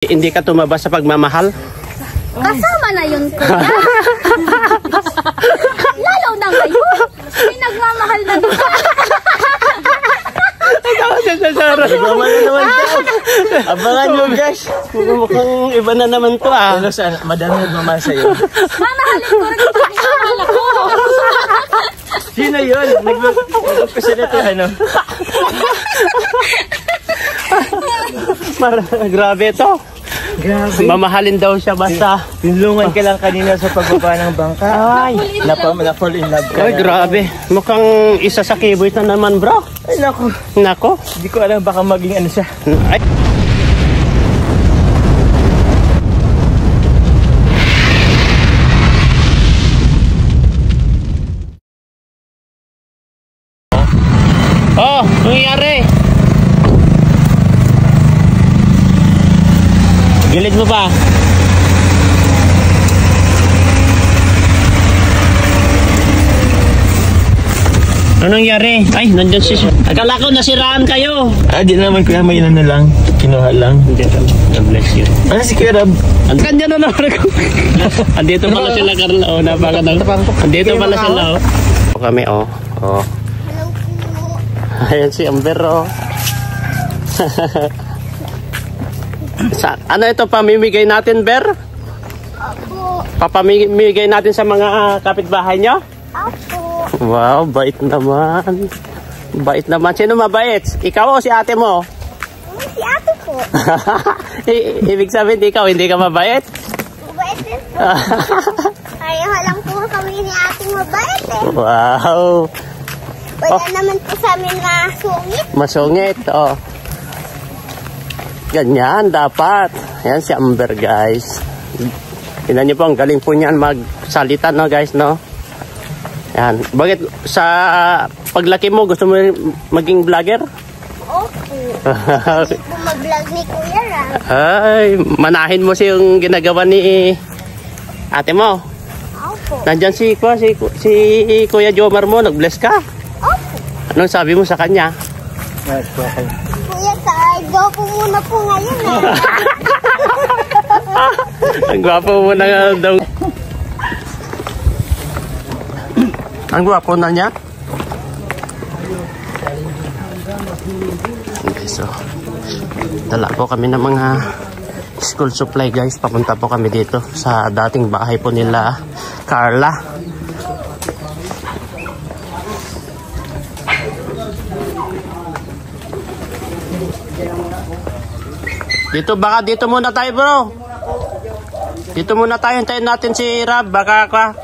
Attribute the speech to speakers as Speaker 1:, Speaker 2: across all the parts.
Speaker 1: Hindi ka tumaba sa pagmamahal?
Speaker 2: Kasama na yun ko. Lalo na ngayon. May nagmamahal na doon.
Speaker 1: Nagmamahal na naman siya. Abangan nyo guys. Mukhang iba na naman to ah. Madami nagmamahal sa'yo.
Speaker 2: Mamahalin ko rin ito. Mamahalin ko.
Speaker 1: Sino yun? Nagpapasa na ito ano? Grabe ito. Grabe. Mamahalin daw siya basta.
Speaker 3: Tinulungan ka lang kanina sa pagbaba ng bangka.
Speaker 1: Ay.
Speaker 3: Na-fall in love ka.
Speaker 1: Ay, grabe. Mukhang isa sa kiboy na naman bro.
Speaker 3: Ay, naku.
Speaker 1: Nako.
Speaker 3: Hindi ko alam baka maging ano siya.
Speaker 1: Ay. Oh, nangyari. Gilid mo pa. Anong nangyari? Ay, nandyan si... Akala ko nasiraan kayo.
Speaker 3: Ah, di naman kuya, may ano lang. Kinuha lang.
Speaker 1: Hindi, God bless you.
Speaker 3: Ah, si Kuya Rab.
Speaker 1: Kanya na naman ako. Andito pala sila, Carla. Oh, napakadang. Andito pala sila, oh. Kami, oh. Oh. Ayan si Amber, oh. Ano ito pamimigay natin, Ber?
Speaker 2: Opo.
Speaker 1: Papamimigay natin sa mga kapitbahay nyo?
Speaker 2: Opo.
Speaker 1: Wow, bait naman. Bait naman. Sino mabait? Ikaw o si ate mo?
Speaker 2: Si ate po.
Speaker 1: Ibig sabihin, ikaw hindi ka mabait?
Speaker 2: Mabait din po. Kaya lang po kami ni ate mabait eh.
Speaker 1: Wow.
Speaker 2: Wala naman po sa amin masungit.
Speaker 1: Masungit, oh. Ganyan, dapat. Ayan si Amber, guys. Tingnan niyo po, ang galing po niyan magsalita, no, guys, no? Yan. Bakit sa paglaki mo, gusto mo maging vlogger?
Speaker 2: Opo. Hindi po mag-vlog ni Kuya Rab.
Speaker 1: Ay, manahin mo yung ginagawa ni ate mo.
Speaker 2: Opo.
Speaker 1: Nandyan si Kuya Jomar mo, nag-bless ka.
Speaker 2: Opo.
Speaker 1: Anong sabi mo sa kanya?
Speaker 2: Kuya, ka-go po muna po ngayon eh.
Speaker 1: Ang gwapo mo na nga daw. Ang gwapo na niya. Okay, so dala po kami ng mga school supply, guys. Papunta po kami dito sa dating bahay po nila Carla. Dito, baka dito muna tayo, bro. Dito muna tayo, hintayin natin si Rab. Baka ka.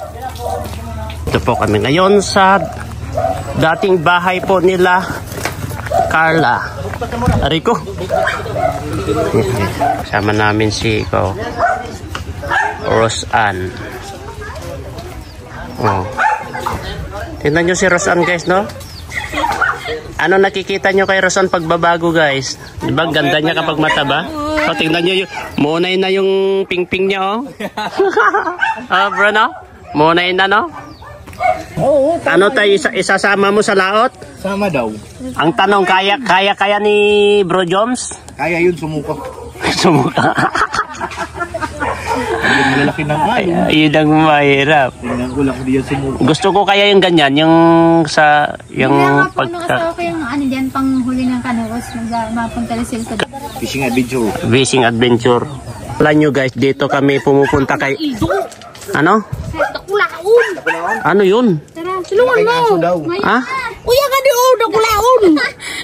Speaker 1: Ito po kami ngayon sa dating bahay po nila Carla. Rico. Kasama namin si Roseanne. Oh. Tingnan nyo si Roseanne, guys, no? Ano nakikita nyo kay Roseanne pagbabago, guys? Diba ganda niya kapag mataba? O, tingnan nyo yung munay na yung ping-ping niya, oh. Oh, bro, no? Munay na, no?
Speaker 3: Oo.
Speaker 1: Ano tayo isasama mo sa laot?
Speaker 3: Sama daw.
Speaker 1: Ang tanong, kaya ni Bro Joms?
Speaker 3: Kaya yun, sumuko.
Speaker 1: Sumuka.
Speaker 3: Malalaki na kaya.
Speaker 1: Yun ang mahirap.
Speaker 3: Tingnan ko lang diyan sumuko.
Speaker 1: Gusto ko kaya yung ganyan, yung sa, yung
Speaker 2: Pagka... Kaya nga ano dyan, panghuli ng kanaros, mapunta na sila sa...
Speaker 3: Fishing adventure.
Speaker 1: Fishing adventure. Alam nyo, guys, dito kami pumupunta kay... Ano?
Speaker 2: Dakulaon!
Speaker 1: Ano yun?
Speaker 2: Tara, tulungan mo!
Speaker 3: daw.
Speaker 1: Ha?
Speaker 2: Kuya ka di dakulaon!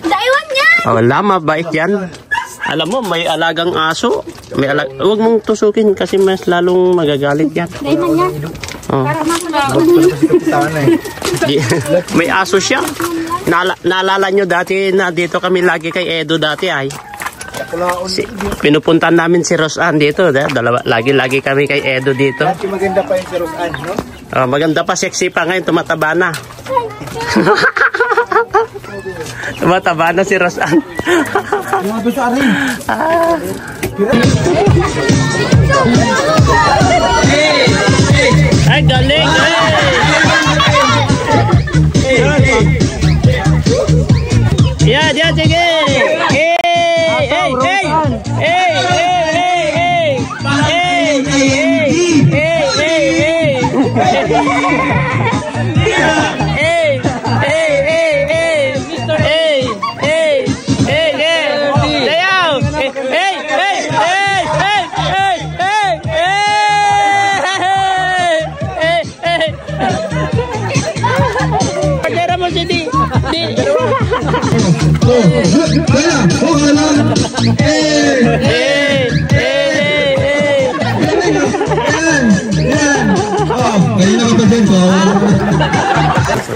Speaker 2: Daiwan niya!
Speaker 1: Wala, mabait yan. Alam mo, may alagang aso. Huwag mong tusukin kasi mas lalong magagalit yan.
Speaker 2: Daiwan niya!
Speaker 1: Oh.
Speaker 2: Para makulaon.
Speaker 1: May aso siya. Naalala nyo dati na dito kami lagi kay Edo dati ay. Pinupuntan namin si Roseanne dito. Lagi kami kay Edo dito.
Speaker 3: Dati maganda pa yung si Roseanne, no?
Speaker 1: Oh, maganda pa, sexy pa ngayon, tumataba na. Tumataba na si Roseanne. Ay, galing! Yan, sige! Hey!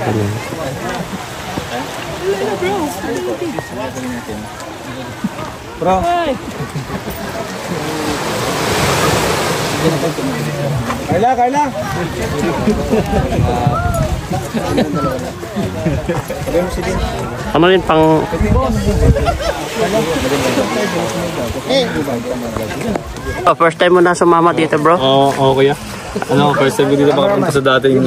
Speaker 1: ganyan.
Speaker 3: Bro. Carla.
Speaker 1: Ano rin pang... Oh, first time mo na sumama dito, bro?
Speaker 4: Oo, kuya. First time ko dito makapunta sa dating,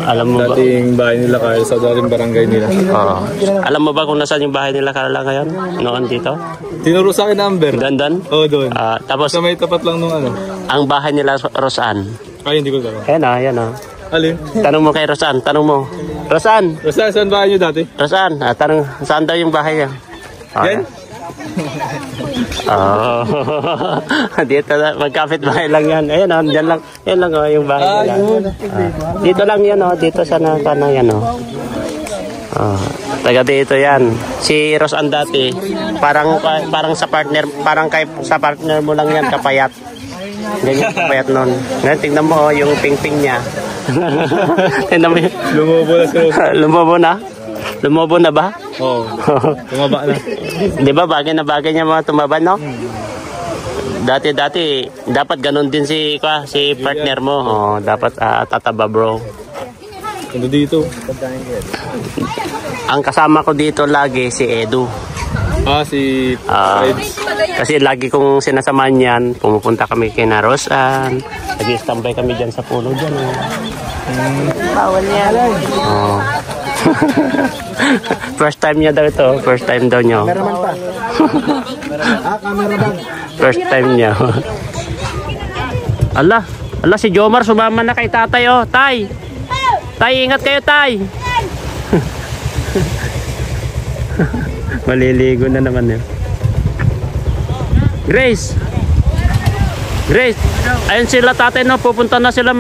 Speaker 1: Alam mo ba?
Speaker 4: dating bahay nila kaya sa dating barangay nila.
Speaker 1: Oo. Alam mo ba kung nasaan yung bahay nila Carla ngayon? Noon dito?
Speaker 4: Tinuro sa akin number.
Speaker 1: Dandan?
Speaker 4: Oo, doon.
Speaker 1: Tapos,
Speaker 4: Sa may tapat lang nung
Speaker 1: ang bahay nila Rosan.
Speaker 4: Ay, hindi ko alam.
Speaker 1: Ayan o.
Speaker 4: Alin?
Speaker 1: Tanong mo kay Rosan, tanong mo. Rosan!
Speaker 4: Basta, saan bahay nyo dati?
Speaker 1: Rosan, tanong, saan daw yung bahay niya?
Speaker 4: Yan?
Speaker 1: Oh. Dito na, magkapit bahay lang yan. Ayan o, dyan lang. Yan lang o, yung bahay nila. Dito lang yan o, dito sa nakana yan o. Taga dito yan. Si Rosan dati, parang sa partner, sa partner mo lang yan, kapayat. Ganyan kapayat nun. Ngayon, tingnan mo o, yung ping-ping niya. Tingnan mo yun.
Speaker 4: Lumobo na siya.
Speaker 1: Lumobo na? Lumobo na ba?
Speaker 4: Oo. Tumaba na.
Speaker 1: Di ba bagay na bagay niya mga tumaba, no? Dati dapat ganun din si partner mo. Oh, dapat tataba, bro.
Speaker 4: Ano dito?
Speaker 1: Ang kasama ko dito lagi si Edu.
Speaker 4: Si Reds.
Speaker 1: Kasi lagi kong sinasamahan yan. Pumupunta kami kay Rosan. Nag-i-standby kami dyan sa puno dyan.
Speaker 2: Bawal yan.
Speaker 1: Oh. First time niya daw ito. First time daw niya.
Speaker 3: Cameraman pa. Cameraman.
Speaker 1: First time niya. Ala, si Jomar sumama na kay tatay oh. Tay, ingat kayo tay. Maliligo na naman yun. Grace, ayun sila tatay no. Pupunta na sila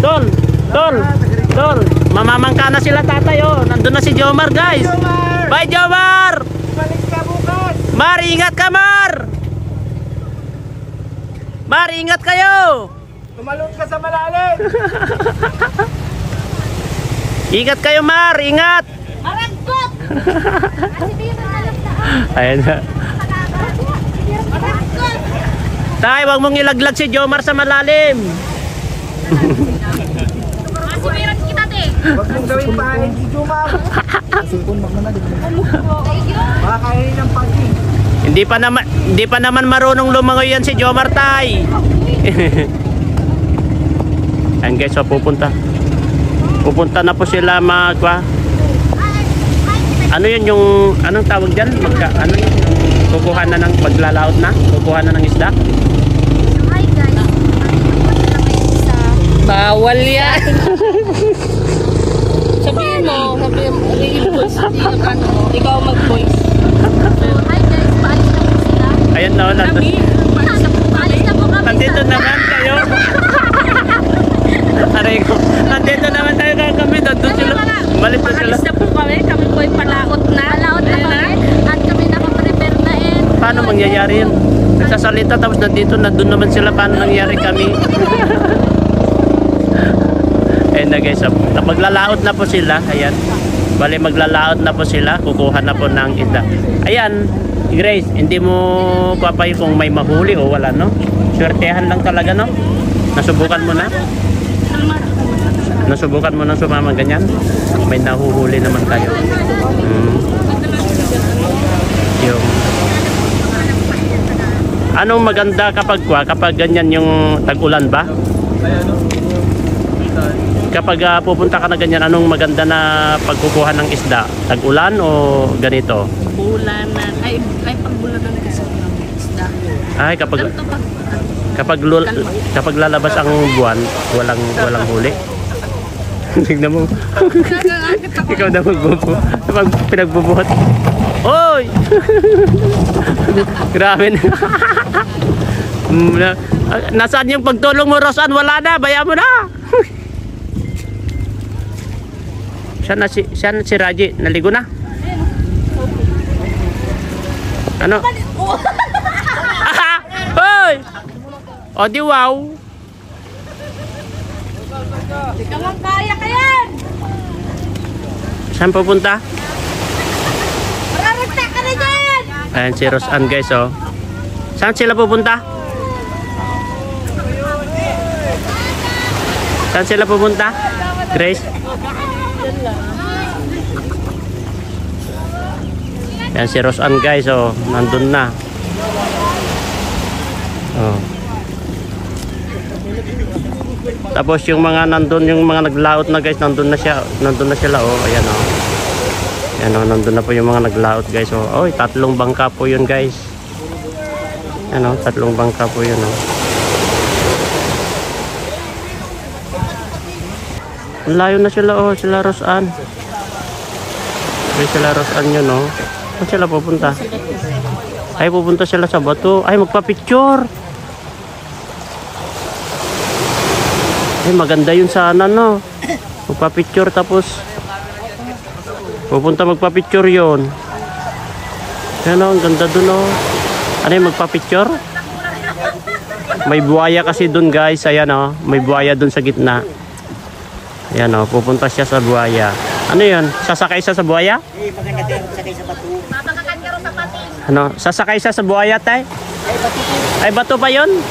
Speaker 1: Tol, mamamangka na sila tatay oh. Nandun na si Jomar guys. Bye Jomar.
Speaker 3: Balik ka bukas.
Speaker 1: Mar, ingat ka Mar. Mar, ingat kayo.
Speaker 3: Tumalon ka sa malalim.
Speaker 1: Ingat kayo Mar, ingat.
Speaker 2: Arangkot!
Speaker 1: Ayan na. Tay, wag mong ilaglag si Jomar sa malalim.
Speaker 2: Masipirat kita, te.
Speaker 3: Huwag mong gawin pahain si Jumar. Makakainin ng pagi.
Speaker 1: Hindi pa naman marunong lumangoy yan si Jomar tay. Ayan guys, so pupunta na po sila ano yun yung anong tawag dyan? Ano yun? Kukuha na ng maglalaot na? Kukuha na ng isda?
Speaker 2: Hi guys.
Speaker 5: Bawal yan. Sabihin mo, i-voice ikaw mag-voice.
Speaker 2: Hi guys, paalis na po sila.
Speaker 1: Ayan na,
Speaker 2: Paalis na po kami.
Speaker 1: nandito naman kayo. Aray ko, nandito naman tayo kami. Doon sila. Balik na sila.
Speaker 5: Paalis na po kami po'y palaot na.
Speaker 2: Palaot na kami. At kami nakaprepare na
Speaker 1: Paano mangyayari yun? Nagsasalita tapos nandun naman sila. Paano nangyayari kami? Ayan na guys, maglalaot na po sila. Ayan. Bali maglalaot na po sila. Kukuha na po ng isda. Ayan, Grace, hindi mo papay kung may mahuli o wala, no? Swertehan lang talaga, no? Nasubukan mo na? Nasubukan mo na sumama ganyan? May nahuhuli naman tayo. Yung anong maganda kapag ganyan yung tag-ulan ba? Kapag pupunta ka na ganyan, anong maganda na pagkukuha ng isda? Tag-ulan o ganito?
Speaker 5: Bulanan. Ay pagbulan na kasi ng isda.
Speaker 1: Ay, kapag lalabas ang buwan, walang huli. Tignan mo. Ikaw na magbubuhat. Pag pinagbubuhat. Oy! Grabe na. Nasaan yung pagtulong mo, Rosan? Wala na. Bayaan mo na. Siya na si Raji. Naligo na. Ano? Hoy! O di wow.
Speaker 5: Ikaw ang kaya ka yan!
Speaker 1: Saan pupunta?
Speaker 2: Mararagta ka na dyan!
Speaker 1: Ayan si Rosan guys, oh. Saan sila pupunta? Saan sila pupunta? Grace? Ayan si Rosan guys, oh. Nandun na. Oh. Tapos yung mga nandun, yung mga naglaot na guys, nandun na siya. Nandun na sila, oh. Ayan, oh. Ayan, oh. Nandun na po yung mga naglaot guys, oh. Oh, 3 bangka po yun guys. Ayan, oh. 3 bangka po yun, oh. Ang layo na sila, oh. Sila Rosan. Sila Rosan yun, oh. Saan sila pupunta? Ay, pupunta sila sa bato. Ay, magpa-picture. Ay, maganda yun sana, no? Magpa-picture tapos pupunta magpa-picture yun. Ayan, oh, ang ganda dun, oh. Ano yung magpa-picture? May buhaya kasi dun, guys. Ayan, oh. May buhaya dun sa gitna. Ayan, oh. Pupunta siya sa buhaya. Ano yun? Sasakay siya sa buhaya? Ano? Sasakay siya sa buhaya, tay? Ay, bato pa yun?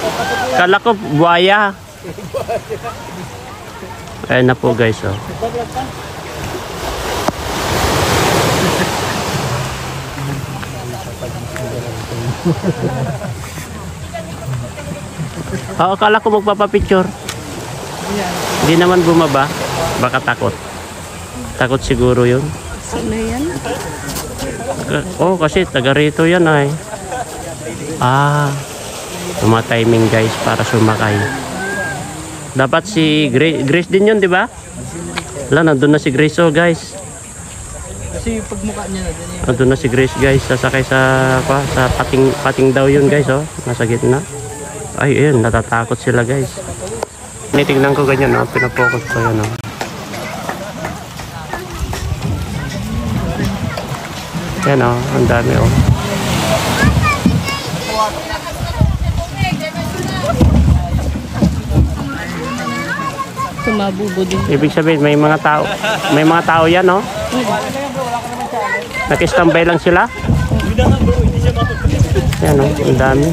Speaker 1: Kala ko buhaya. Ayan na po guys, oh. Oo, akala ko magpapapicture. Hindi naman bumaba. Baka takot. Takot siguro yun.
Speaker 5: Sino yan?
Speaker 1: Oh, kasi taga rito yan ay. Ah, tuma-timing guys para sumakay. Dapat si Grace din yun, di ba? Wala, nandun na si Grace, oh guys.
Speaker 3: Kasi yung pagmukha niya na din.
Speaker 1: Nandun na si Grace guys, sasakay sa pating daw yun guys, oh. Nasa gitna. Ay, ayun, natatakot sila guys. Tinitingnan ko ganyan, oh. Pinapokus ko yan, oh. Yan, oh, ang dami, oh.
Speaker 5: Tumabubo din.
Speaker 1: Ibig sabihin, may mga tao yan, oh. Nakistambay lang sila. Yan, oh, ang dami.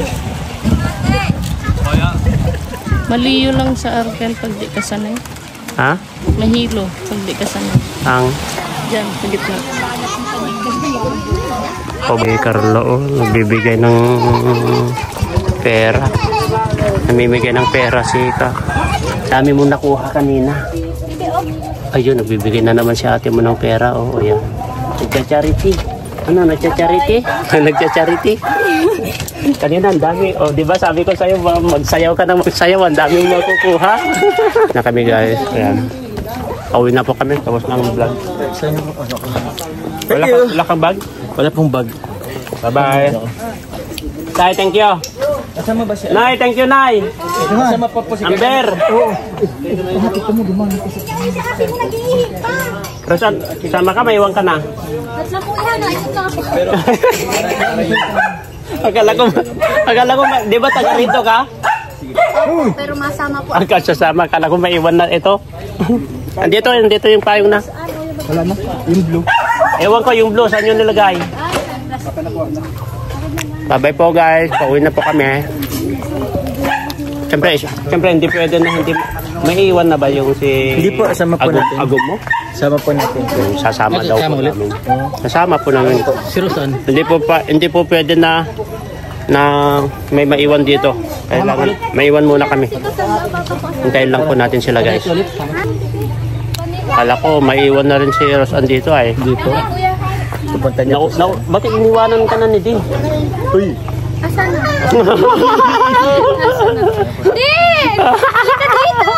Speaker 5: Maliyo lang sa arkel pag di ka sanay.
Speaker 1: Ha?
Speaker 5: Mahilo pag di ka sanay.
Speaker 1: Ang
Speaker 5: Diyan, sa gitna.
Speaker 1: Kobe Carlo, oh, nagbibigay ng pera. Namimigay ng pera si Ka. Dami mo nakuha kanina. Ayun, nagbibigay na naman si ate mo ng pera. Oh, ayan. Nagcha-charity. Ano, nagcha-charity? Nagcha-charity? Kanina, ang dami. Oh, di ba sabi ko sa'yo, magsayaw ka na magsayaw. Ang dami mo nakukuha. Na kami guys. Ayan. Pauwi na po kami. Tapos na ang vlog. Wala kang bag?
Speaker 4: Wala pong bag.
Speaker 1: Bye-bye. Tay, thank you.
Speaker 3: Kasama ba siya?
Speaker 1: Nay, thank you, Nay.
Speaker 3: Kasama pa po si
Speaker 1: Amber. Rosan, sama ka, maiwan ka na.
Speaker 2: Tatla po yan, ayun na po.
Speaker 1: Akala ko, di ba taga rito ka?
Speaker 2: Pero masama po.
Speaker 1: Akala sasama, akala ko maiwan na ito. Andito yung payong na.
Speaker 3: Wala na, yung blue.
Speaker 1: Ewan ko yung blue, saan yun nilagay? Bye-bye po guys, pauwi na po kami. Siyempre hindi pwede na hindi. May iwan na ba yung si...
Speaker 3: Hindi po, kasama po natin.
Speaker 1: Agum mo?
Speaker 3: Sama po natin.
Speaker 1: Sasama daw po namin. Sasama po namin.
Speaker 4: Si Rosan.
Speaker 1: Hindi po pwede na may maiwan dito. Kailangan maiwan muna kami. Hintayin lang po natin sila guys. Kala ko maiwan na rin si Rosan dito ay. Dito.
Speaker 3: Pupunta niya po.
Speaker 1: Bakit iniwanan ka na ni Din?
Speaker 3: Uy!
Speaker 2: Asan na? Din! Kita dito!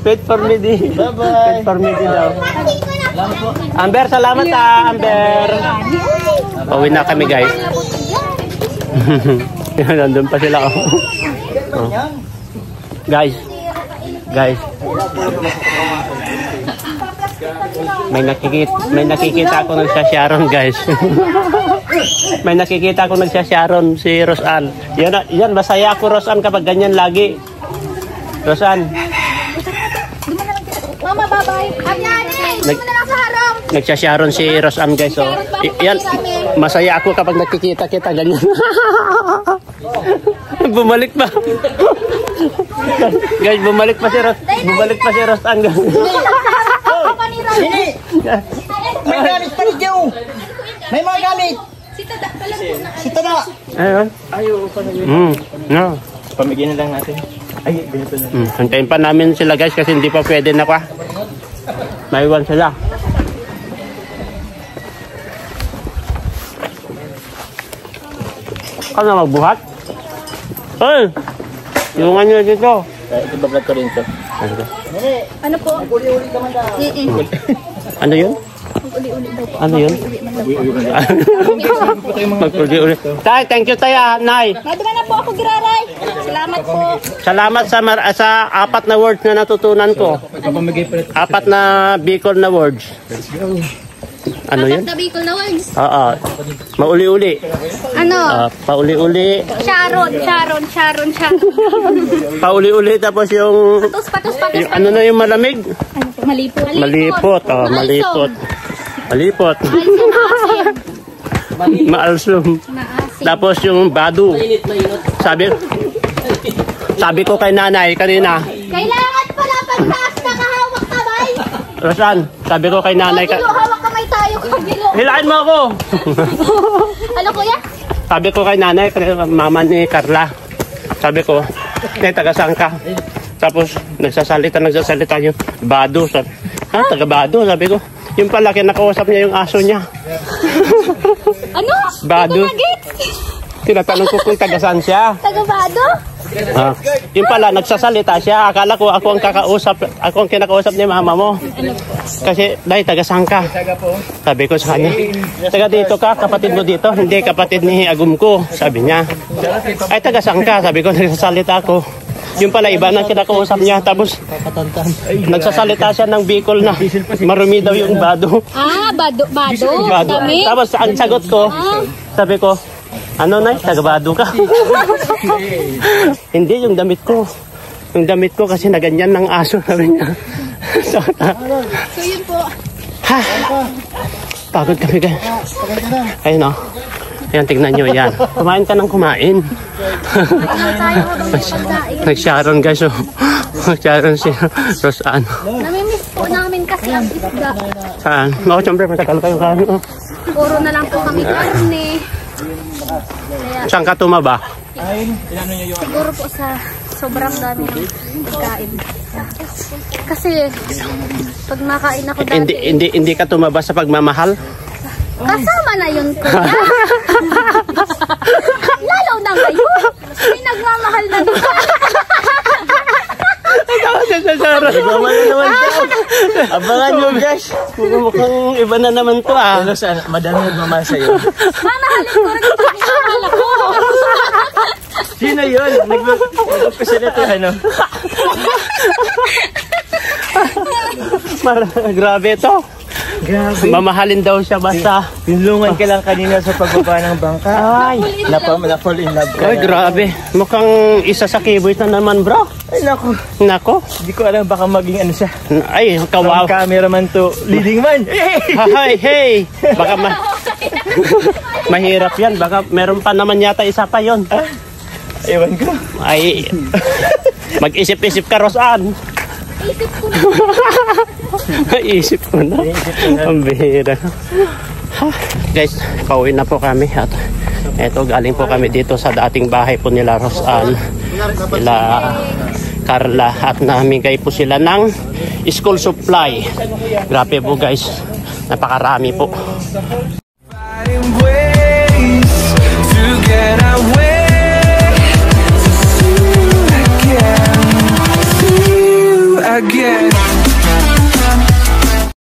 Speaker 1: Wait for me, Din.
Speaker 3: Bye-bye.
Speaker 1: Wait for me, Din daw. Amber, salamat Amber. Pauwi na kami guys. Nandun pa sila. Oh. Guys. May nakikita ako nagsasyaron guys. May nakikita ako nagsasyaron si Rosan. Yan masaya ako Rosan kapag ganyan lagi. Rosan,
Speaker 2: mababay. Ayan, mo na lang sa harong.
Speaker 1: Nagsasyaron si Rosan guys. So, yan, masaya ako kapag nakikita kita ganyan. Bumalik pa. Guys, bumalik pa si Rosan.
Speaker 3: May gamit pa rin Joe. May mga gamit. Si Tada.
Speaker 1: Ayun. No.
Speaker 3: Pamigyan na lang natin. Ay, ganito na.
Speaker 1: Hantayin pa namin sila guys kasi hindi pa pwede na kwa. Maiwan sila. Ano magbuhat? Hoy! Tulungan nyo dito.
Speaker 3: Ito bablog ko rin ito.
Speaker 2: Ano po?
Speaker 1: Ano yun? Ano yun? Mag-uli-uli. Tay, thank you tayo, Nay.
Speaker 2: Madama na po ako, Giraray. Salamat po.
Speaker 1: Salamat sa 4 na words na natutunan ko. 4 na Bicol na words. Ano yun?
Speaker 2: Bicol na words.
Speaker 1: Oo. Mauli-uli.
Speaker 2: Ano?
Speaker 1: Pauli-uli.
Speaker 2: Sharon.
Speaker 1: Pauli-uli tapos yung...
Speaker 2: Patos.
Speaker 1: Yung, ano na yung malamig?
Speaker 2: Ano po? Malipot.
Speaker 1: Malipot. Oh, malipot. Malipot. Maalsum. Tapos yung badu. Sabi ko kay nanay kanina.
Speaker 2: Kailangan pala pagtaas nakahawak kamay.
Speaker 1: Rosan, sabi ko kay nanay.
Speaker 2: Hawak kamay tayo. Kabilo.
Speaker 1: Hilain mo ako.
Speaker 2: Ano kuya?
Speaker 1: Sabi ko kay nanay, mama ni Carla. Sabi ko, taga saan ka? Tapos nagsasalita yung badu. Sabi, taga badu, sabi ko. Yung pala, kinakausap niya yung aso niya.
Speaker 2: Ano?
Speaker 1: Badu. Tinatanong ko kung taga saan siya.
Speaker 2: Taga Bado?
Speaker 1: Yung pala, nagsasalita siya. Akala ko ako ang kakausap, ako ang kinakausap ni mama mo. Kasi, dahil taga saan ka? Sabi ko sa kanya, taga dito ka, kapatid mo dito? Hindi, kapatid ni Agum ko, sabi niya. Ay, taga saan ka? Sabi ko, nagsasalita ako. Yung pala, iba na kinakausap niya. Tapos, nagsasalita siya ng Bicol na marumi daw yung bado.
Speaker 2: Bado. Dami.
Speaker 1: Tapos, ang sagot ko, sabi ko, ano na, taga-bado ka? Hindi, yung damit ko. Yung damit ko kasi naganyan ng aso, sabi niya. So
Speaker 2: yun po.
Speaker 1: Ha? Pagod kami guys. Ayun o. Ayan, tignan nyo yan. Kumain ka ng kumain. Nag-sharon guys. Nag-sharon si Rosan.
Speaker 2: Namimiss po namin kasi ang isda.
Speaker 1: Saan? Ako, siyempre, matagal kayo kain.
Speaker 2: Puro na lang po kami karne.
Speaker 1: Saan ka tumaba?
Speaker 2: Siguro po sa sobrang dami ng pagkain. Kasi pag makain ako dati,
Speaker 1: Hindi ka tumaba sa pagmamahal?
Speaker 2: kasama na yun kuya. Lalo na ngayon. May nagmamahal na doon.
Speaker 1: Abangan nyo guys. Mukhang iba na naman to ah.
Speaker 3: Madami nagmamahal sa'yo.
Speaker 2: Mamahalin ko rin ito. Mahal ako.
Speaker 3: Sino yun? Nagpasalito ano?
Speaker 1: Grabe to.
Speaker 3: Grabe.
Speaker 1: Mamahalin daw siya basta.
Speaker 3: Pinulungan ka lang kanina sa pagbaba ng bangka.
Speaker 1: Ay.
Speaker 3: Na-fall in love ka.
Speaker 1: Ay, grabe. Mukhang isa sa keyboard na naman, bro.
Speaker 3: Ay, naku.
Speaker 1: Nako.
Speaker 3: Hindi ko alam baka maging ano siya.
Speaker 1: Ay, kawaw.
Speaker 3: From cameraman to leading man.
Speaker 1: Hey. Baka mahirap yan. Baka meron pa naman yata isa pa yon.
Speaker 3: Ewan ko.
Speaker 1: Ay, mag-isip-isip ka, Rosan. Isip ko na. Ang bihira. Guys, pauwi na po kami. At eto, galing po kami dito sa dating bahay po nila Rosan, nila Carla, at namigay po sila ng school supply. Grabe po guys, napakarami po.
Speaker 6: Again.